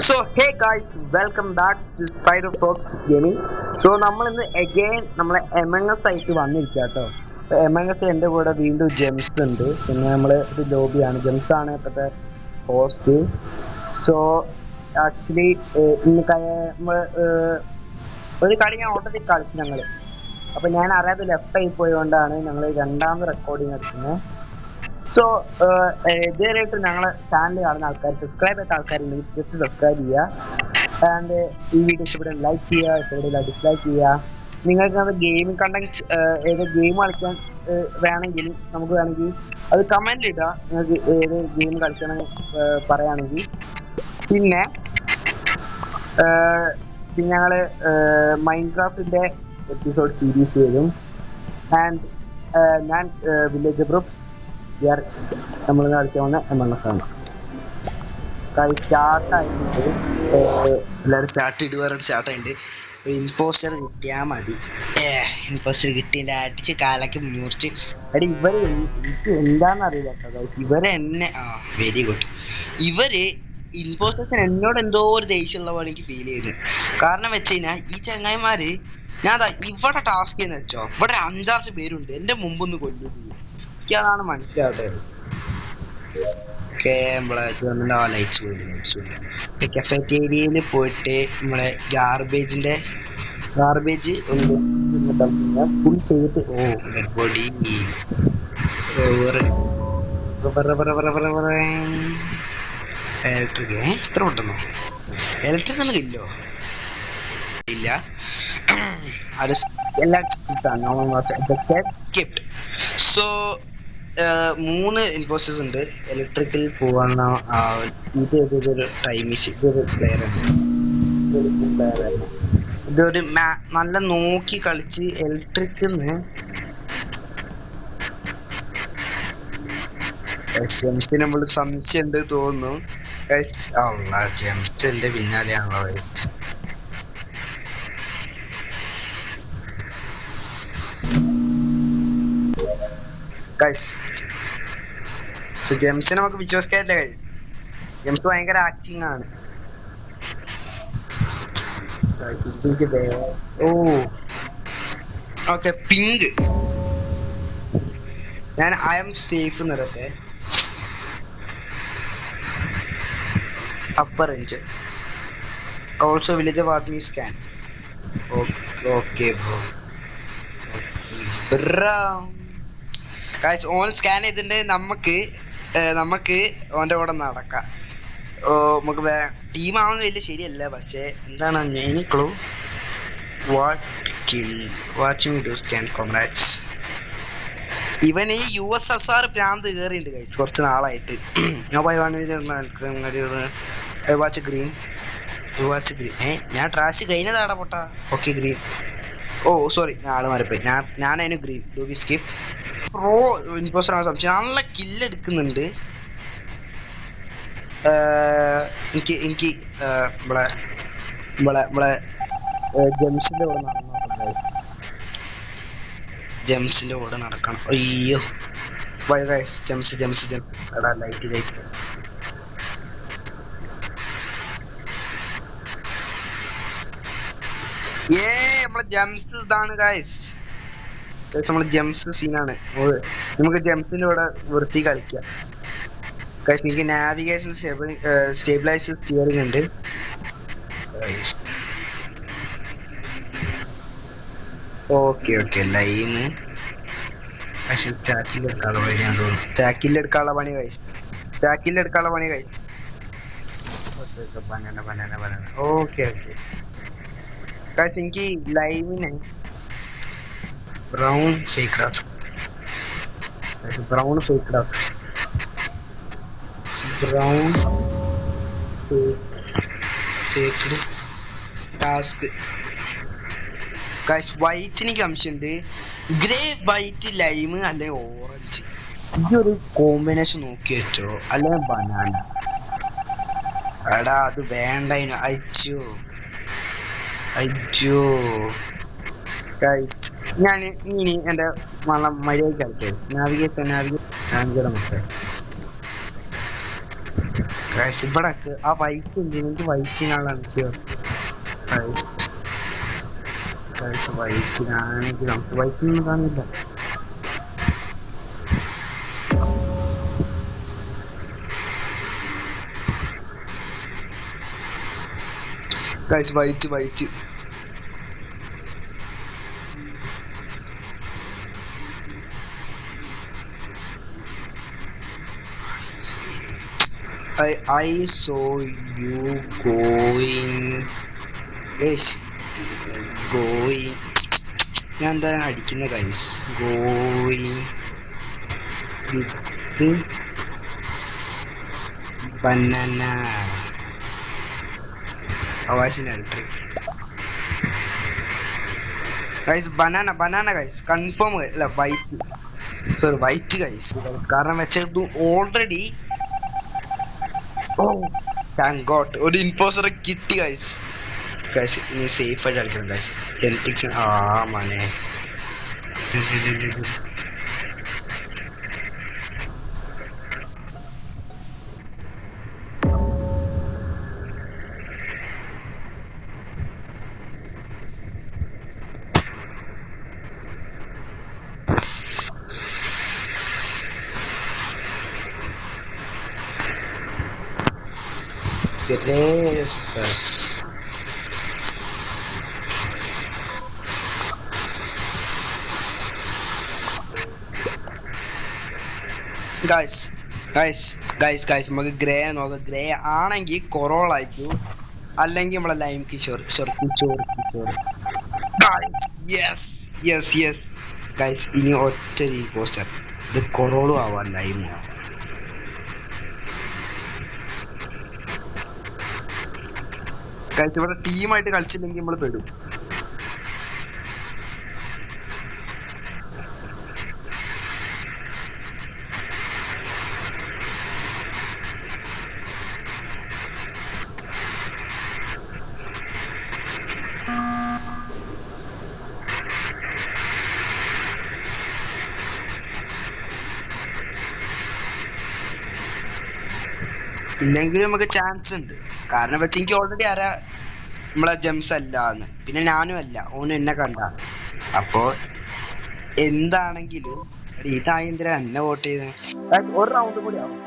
So hey guys, welcome back to Spider Fox Gaming. So നമ്മൾ ഇന്ന് again നമ്മളെ amongst ആയിട്ട് വന്നിരിക്കുക കേട്ടോ. എമംഗസ് എൻ്റെ കൂടെ വീണ്ടും ജെംസ് ഉണ്ട്. പിന്നെ നമ്മൾ ഒരു ലോബിയാണ്, ജെംസ് ആണ് ഇപ്പോഴത്തെ ഹോസ്റ്റ്. സോ ആക്ച്വലി ഇന്ന് നമ്മൾ ഒരു കളി ഞാൻ ഓൾറെഡി കളിച്ചു ഞങ്ങൾ. അപ്പോൾ ഞാൻ അറിയാതെ ലെഫ്റ്റ് ആയി പോയതുകൊണ്ടാണ് ഞങ്ങൾ രണ്ടാമത് റെക്കോർഡിങ് എടുക്കുന്നത്. സോ ഇതുവരെയായിട്ട് ഞങ്ങളെ ചാനൽ കാണുന്ന ആൾക്കാർ, സബ്സ്ക്രൈബ് ചെയ്ത ആൾക്കാരുണ്ടെങ്കിൽ ജസ്റ്റ് സബ്സ്ക്രൈബ് ചെയ്യുക. ആൻഡ് ഈ വീഡിയോ ഇഷ്ടപ്പെട്ടാൽ ലൈക്ക് ചെയ്യുക, ഇഷ്ടപ്പെട്ടില്ല ഡിസ്ലൈക്ക് ചെയ്യുക. നിങ്ങൾക്ക് അത് ഗെയിമിംഗ് കണ്ടന്റ് ഏത് ഗെയിം കളിക്കാൻ വേണമെങ്കിൽ നമുക്ക് വേണമെങ്കിൽ അത് കമൻറ്റ് ഇടുക. നിങ്ങൾക്ക് ഏത് ഗെയിം കളിക്കണം പറയുകയാണെങ്കിൽ. പിന്നെ ഞങ്ങൾ മൈൻക്രാഫ്റ്റിൻ്റെ എപ്പിസോഡ് സീരീസ് വരും. ആൻഡ് ഞാൻ വില്ലേജ് ഗ്രൂപ്പ് നമ്മൾ കളിക്കാൻ വന്ന എമംഗസ് ആണ്. സ്റ്റാർട്ടായിട്ടുണ്ട്, എല്ലാവരും സ്റ്റാർട്ടായിട്ടുണ്ട്. ഒരു ഇൻപോസ്റ്റർ കിട്ടിയാൽ മതി. ഇൻപോസ്റ്റർ കിട്ടിൻ്റെ അടിച്ച് കാലക്ക് മുറിച്ച് അടി. ഇവര് എനിക്ക് എന്താണെന്ന് അറിയില്ല കേട്ടോ. ഇവരെ എന്നെ വെരി ഗുഡ്. ഇവര് ഇൻപോസ്റ്റേഴ്സിന് എന്നോട് എന്തോ ഒരു ദേഷ്യമുള്ള പോലെ എനിക്ക് ഫീൽ ചെയ്തു. കാരണം വെച്ച് കഴിഞ്ഞാൽ ഈ ചങ്ങായിമാര് ഞാൻ ഇവിടെ ടാസ്ക് ചെയ്യുന്ന വെച്ചോ, ഇവിടെ 5-6 പേരുണ്ട് എൻ്റെ മുമ്പൊന്ന് കൊല്ലുന്നത്. എനിക്കതാണ് മനസ്സിലാവാത്തത്. കഫറ്റേരിയയിൽ പോയിട്ട് നമ്മളെ ഗാർബേജ് ഒന്ന് ഫുൾ ചെയ്തിട്ട് ബോഡി ഇലക്ട്രിക് എത്ര പെട്ടെന്നോ ഇലക്ട്രിക് ഒന്നും ഇല്ലോ ഇല്ല. അത് എല്ലാ സ്കിപ്ഡ്. സോ 3 ഇൻപോസ്റ്റേഴ്സ് ഉണ്ട്. ഇലക്ട്രിക്കൽ പോവാണ്. ഇതൊരു ഇതൊരു പ്ലെയറാണ്. ഇതൊരു നല്ല നോക്കി കളിച്ച് ഇലക്ട്രിക്കിന്ന് ജെംസിന് നമ്മൾ സംശയം ഉണ്ട് തോന്നുന്നു. ജെംസിന്റെ പിന്നാലെയാണല്ലോ. ജെംസിനെ നമുക്ക് വിശ്വസിക്കാനില്ല. ജെംസ് ഭയങ്കര ആക്ടിങ് ആണ്. Okay, pink. ഞാൻ ഐ എം സേഫ് നിറട്ടെ. അപ്പർ റേഞ്ച് ഓൾസോ വില്ലേജ് വാത്മി സ്കാൻ. Okay bro. ഓൺ സ്കാൻ ചെയ്തിട്ട് നമുക്ക് ഓൻ്റെ കൂടെ നടക്കാം. നമുക്ക് ടീമാവുന്ന വലിയ ശരിയല്ല, പക്ഷേ എന്താണ് main clue watching do scan comrades. ഇവൻ ഈ USSR പ്രാന്ത് കയറിയിട്ടുണ്ട് ഗൈസ് കുറച്ച് നാളായിട്ട്. വാച്ച് ഗ്രീൻ ഞാൻ ട്രാഷ് കഴിഞ്ഞതാടാ പൊട്ടാ. Okay green. സോറി, ഞാൻ ആള് മാറിപ്പോയി. ഞാനതിന് ഗ്രീൻ. Do we skip? ഇൻപോസ്റ്ററാണ് സംശയം. നല്ല കില്ലെടുക്കുന്നുണ്ട്. എനിക്ക് ഇവിടെ ജെംസിന്റെ കൂടെ നടക്കണം. അയ്യോ ജെംസ് എടാ ലൈറ്റ് നമ്മളെ ജെംസ് ഇതാണ് ഗൈസ്. നമ്മളെ ജെംസ് സീനാണ്. നമുക്ക് ജെംസിന്റെ കൂടെ വൃത്തി കളിക്കാം ഗൈസ്. എനിക്ക് നാവിഗേഷൻ സ്റ്റേബിലൈസ് സ്റ്റിയറിംഗ് ഉണ്ട്. ഓക്കെ ലൈമ് പക്ഷെ സ്റ്റാക്കിലെടുക്കാനുള്ള പണി ഞാൻ തോന്നുന്നു. സ്റ്റാക്കിലെടുക്കാനുള്ള പണി കഴിച്ചു. ഓക്കെ എനിക്ക് ലൈമിന് ബ്രൗൺ ഫേക്ക് ടാസ്ക് വൈറ്റ് എനിക്ക് സംശയമുണ്ട്. ഗ്രേ വൈറ്റ് ലൈം അല്ലെങ്കിൽ ഓറഞ്ച്, ഈ ഒരു കോമ്പിനേഷൻ നോക്കി വെച്ചോ. അല്ലെങ്കിൽ ബനാന. എടാ അത് വേണ്ട. അയ്യോ ഗൈസ്, ഞാൻ ഇനി എൻ്റെ മര്യാദ കളിക്കാം. നാവിഗേഷൻ ഇവിടെ ആ വൈറ്റ് ഉണ്ട്, എനിക്ക് വൈറ്റിനാളാണ് വൈറ്റിനാണെങ്കിൽ നമുക്ക് വൈറ്റിനൊന്നും കാണില്ല. White white I saw you going ഞാൻ എന്താണ് അടിക്കുന്ന ഗൈസ് ഗോയിങ് വിത്ത് ബനാന ആവാസിനാണ് trick guys banana banana guys confirm അല്ല വൈറ്റ് സോറി വൈറ്റ് ഗൈസ് കാരണം വെച്ചത് ഓൾറെഡി താങ്ക് ഗോഡ് ഒരു ഇൻപോസറെ കിട്ടി ഗൈസ് ഇനി സേഫ് ആയിട്ട് കളിക്കണം ഗൈസ് ജെനറ്റിക്സ് മനെ ഗൈസ് നമുക്ക് ഗ്രേ നോക്കാം. ഗ്രേ ആണെങ്കിൽ കൊറോള അയച്ചു, അല്ലെങ്കിൽ നമ്മളെ ലൈം കിഷോർ ഗൈസ് ഇനി ഒറ്റ പോസ്റ്റർ ഇത് കൊറോളും ആവാൻ ലൈം ഗൈസ്. ഇവിടെ ടീമായിട്ട് കളിച്ചില്ലെങ്കിൽ നമ്മൾ പെടും. ഇല്ലെങ്കിലും നമുക്ക് ചാൻസ് ഉണ്ട്, കാരണം വെച്ച് എനിക്ക് ഓൾറെഡി നമ്മളെ ജെംസ് അല്ലാന്ന്, പിന്നെ ഞാനും അല്ല, ഓനും എന്നെ കണ്ട. അപ്പോ എന്താണെങ്കിലും ഇതായെന്തിനാ എന്നെ വോട്ട് ചെയ്ത് ഒരു റൗണ്ട് കൂടി ആവും.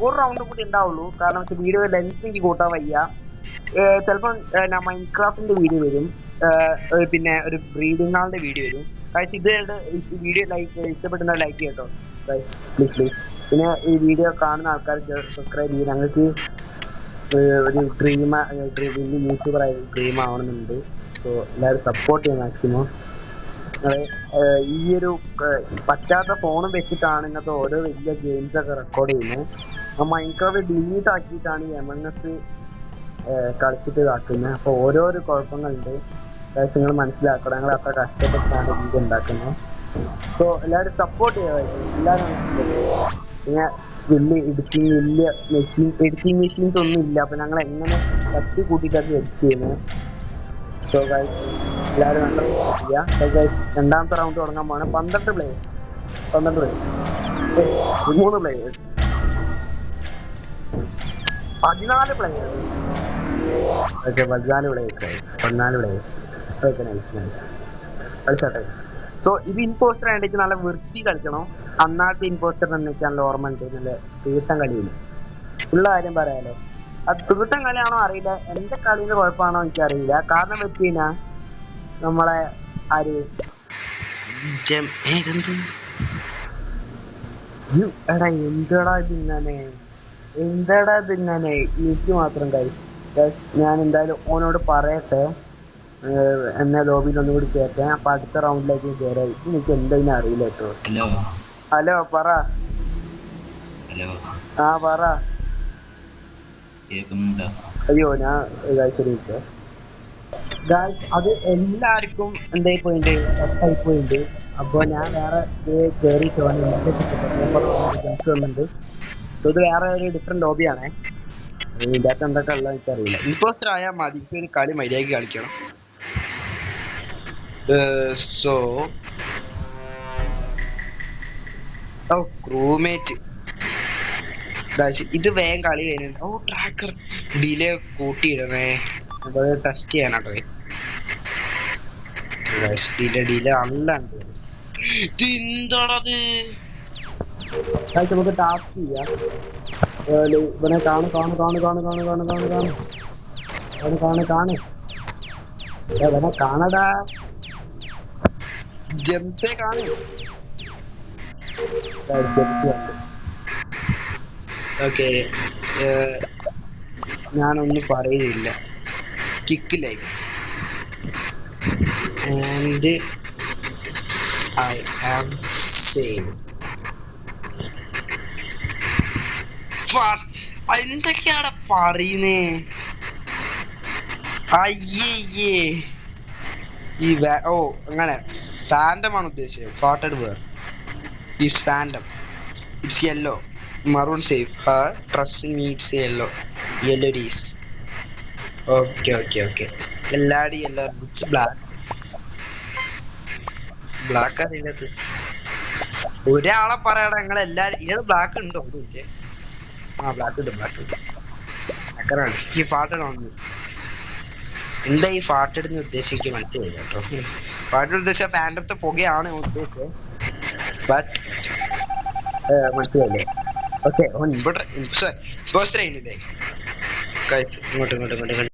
ഒരു റൗണ്ട് കൂടി ഉണ്ടാവുള്ളൂ, കാരണം വെച്ചാൽ വീഡിയോ ലെങ്ത് എനിക്ക് കൂട്ടാൻ വയ്യ. ചിലപ്പോൾ ഞാൻ മൈൻക്രാഫ്റ്റിന്റെ വീഡിയോ വരും, പിന്നെ ഒരു ബ്രീഡിംഗ് ആളുടെ വീഡിയോ വരും. ഗൈസ് ഇത് വീഡിയോ ഇഷ്ടപ്പെടുന്ന ലൈക്ക് ചെയ്യട്ടോ ഗൈസ്, പ്ലീസ്. പിന്നെ ഈ വീഡിയോ കാണുന്ന ആൾക്കാർ സബ്സ്ക്രൈബ് ചെയ്യും. ഞങ്ങൾക്ക് ഒരു വലിയ യൂട്യൂബറായി ഡ്രീം ആവണമെന്നുണ്ട്. സോ എല്ലാവരും സപ്പോർട്ട് ചെയ്യാം മാക്സിമം. ഈ ഒരു പറ്റാത്ത ഫോണും വെച്ചിട്ടാണ് ഇന്നത്തെ ഓരോ വലിയ ഗെയിംസ് ഒക്കെ റെക്കോർഡ് ചെയ്യുന്നത്. മൈൻക്രാഫ്റ്റ് ഡിലീറ്റ് ആക്കിയിട്ടാണ് ഈ എംഎൻഎസ് കളിച്ചിട്ട് ഇതാക്കുന്നത്. അപ്പോൾ ഓരോരോ കുഴപ്പങ്ങളുണ്ട്, നിങ്ങൾ മനസ്സിലാക്കണം. ഞങ്ങൾ അത്ര കഷ്ടപ്പെട്ടാണ് വീഡിയോ ഉണ്ടാക്കുന്നത്. സോ എല്ലാവരും സപ്പോർട്ട് ചെയ്യുക, എല്ലാവരും. പിന്നെ വലിയ എഡിറ്റിംഗ് മെഷീൻസ് ഒന്നും ഇല്ല, അപ്പോൾ ഞങ്ങൾ എങ്ങനെ തട്ടി കൂട്ടിയിട്ടൊക്കെ എഡിറ്റ് ചെയ്യുന്നത്. സോ ഗൈസ് എല്ലാവരും നല്ല ചെയ്യുക. ഗൈസ് രണ്ടാമത്തെ റൗണ്ട് തുടങ്ങാൻ പോകണം. 12 players 13 players 14 players. Okay 14 players guys, 14 players. Okay nice കളിച്ചോട്ടെ. സോ ഇത് ഇമ്പോസ്റ്റർ ആയിട്ട് നല്ല വൃത്തി കളിക്കണം. അന്നാത്തെ ഇമ്പോസ്റ്റർ എന്ന് വെച്ചാൽ നല്ല ഓർമ്മ ഉണ്ട്, നല്ല തീട്ടം കളിയില്ല. ഉള്ള കാര്യം പറയാലോ, അത് തീട്ടം കളിയാണോ അറിയില്ല, എന്റെ കളിയുടെ കുഴപ്പമാണോ എനിക്കറിയില്ല. കാരണം വെച്ച് കഴിഞ്ഞാൽ നമ്മളെ ആര് എന്താടാ ഇതിങ്ങനെ എനിക്ക് മാത്രം കഴിയും. ഞാൻ എന്തായാലും ഓനോട് പറയട്ടെ, എന്നെ ലോബിയിൽ ഒന്നും കൂടി കയറ്റാൻ. അപ്പൊ അടുത്ത റൗണ്ടിലേക്ക് കയറായി. എനിക്ക് എന്തായാലും അറിയില്ല കേട്ടോ. ഹലോ പറ. പറ. അയ്യോ ഞാൻ ശരി. അത് എല്ലാവർക്കും എന്തായി പോയിട്ടുണ്ട്, കട്ടായി പോയിട്ടുണ്ട്. അപ്പൊ ഞാൻ വേറെ കയറിയിട്ട് വന്നിട്ടുണ്ട്. സോ ഇത് വേറെ ഒരു ഡിഫറെന്റ് ലോബിയാണേ. ഇതിൻ്റെ അകത്ത് എന്തൊക്കെ ഉള്ളത് എനിക്കറിയില്ല. ഇമ്പോസ്റ്റർ ആയാൽ മതി, ഒരു കളി മര്യാദയ്ക്ക് കളിക്കണം. സോ ഓ ക്രൂമേറ്റ് ഇത് വേഗം കളി കഴിഞ്ഞിട്ട് ഓ ട്രാക്കർ ഡിലേ കൂട്ടിയിടണേ ടെസ്റ്റ് ചെയ്യാനാട്ടോ ഡിലേ അല്ലാണ്ട് എന്താണത് നമുക്ക് ടാസ്ക് ചെയ്യാം ഇവനെ കാണു കാണു കാണു കാണു കാണു കാണു കാണു കാണു അവന് കാണു കാണു ഇവനെ കാണടാ ജംസെ കാണു ഓക്കെ ഞാനൊന്നും പറയുന്നില്ല kick life and I am save എന്തൊക്കെയാണ് പറയുന്നേ അയ്യേ ഈ ഓ അങ്ങനെ ഫാൻഡമാണ് ഉദ്ദേശിച്ചത് voted where is fandom it's yellow maroon safe trusting meets yellow yellow these okay okay okay എല്ലാവരും യെല്ലോ ഇറ്റ്സ് ബ്ലാക്ക് ബ്ലാക്ക് അറിയില്ലത് ഒരാളെ പറയണം നിങ്ങൾ എല്ലാരും ഇത് ബ്ലാക്ക് ഉണ്ടോ ഒന്നുമില്ലേ ആ ബ്ലാക്ക് ഉണ്ട് ബ്ലാക്ക് ഉണ്ട് ബ്ലാക്കറാണ് ഈ ഫാട്ടിടാണ് എന്താ ഈ ഫാട്ടിടുന്ന ഉദ്ദേശിക്ക് മനസ്സിലായില്ല കേട്ടോ ഫാട്ടിൽ ഉദ്ദേശിച്ച ഫാൻഡത്തെ പുകയാണ് ഉദ്ദേശിച്ചത് ബട്ട് മനസ്സിലായില്ലേ ഓക്കെ ഇമ്പോസ്റ്റർ ആയില്ലേ ഇങ്ങോട്ട് ഇങ്ങോട്ട് ഇങ്ങോട്ട്